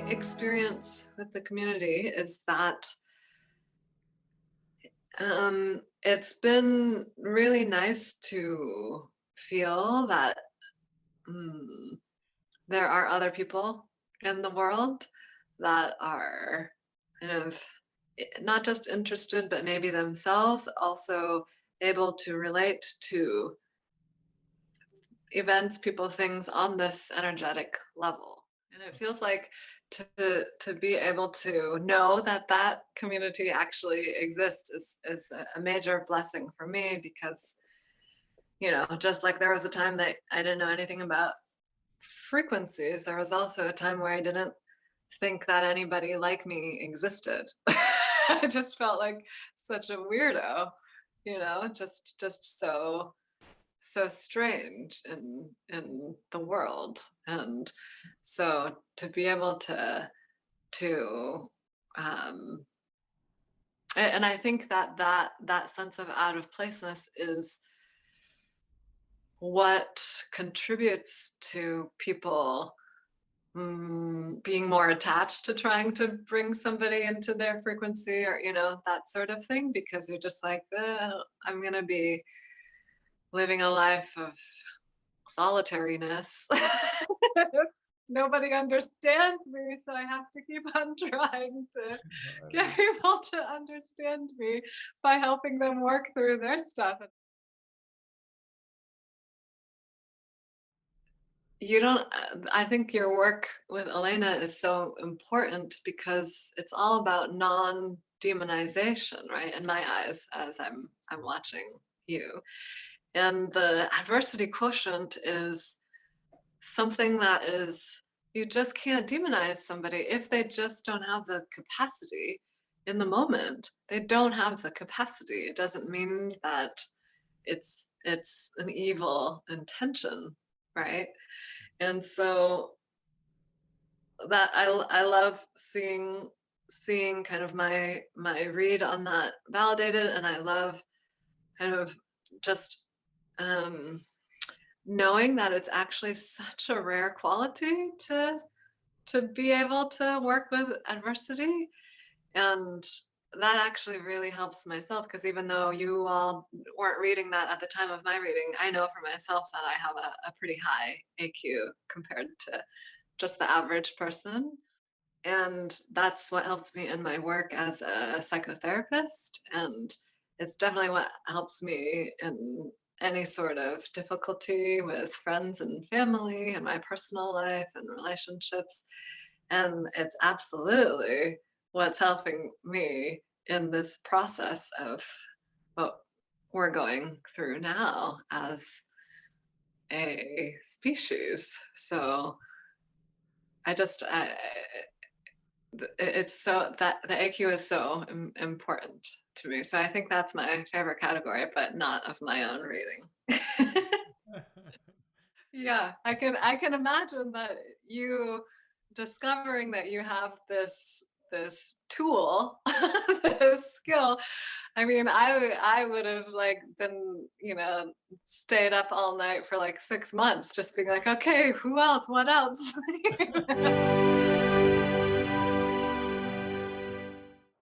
experience with the community is that it's been really nice to feel that there are other people in the world that are kind of not just interested, but maybe themselves also able to relate to events, people, things on this energetic level. And it feels like to be able to know that that community actually exists is a major blessing for me, because just like there was a time that I didn't know anything about frequencies, there was also a time where I didn't think that anybody like me existed. I just felt like such a weirdo, just so strange in the world. And so to be able to and I think that sense of out of placeness is what contributes to people being more attached to trying to bring somebody into their frequency, or that sort of thing, because you're just like, I'm gonna be living a life of solitariness. Nobody understands me, so I have to keep on trying to get people to understand me by helping them work through their stuff. I think your work with Elena is so important because it's all about non-demonization, right? In my eyes, as I'm watching you. And the adversity quotient is something that you just can't demonize somebody if they just don't have the capacity in the moment. They don't have the capacity. It doesn't mean that it's an evil intention, right? And so that I love seeing kind of my read on that validated, and I love kind of just knowing that it's actually such a rare quality to be able to work with adversity. And that actually really helps myself, because even though you all weren't reading that at the time of my reading, I know for myself that I have a pretty high AQ compared to just the average person. And that's what helps me in my work as a psychotherapist. And it's definitely what helps me in any sort of difficulty with friends and family and my personal life and relationships. And it's absolutely what's helping me in this process of what we're going through now as a species. So it's so that the AQ is so important to me. So I think that's my favorite category, but not of my own reading. Yeah, I can imagine that you discovering that you have this tool, this skill. I mean, I would have like been, stayed up all night for like 6 months just being like, okay, who else? What else?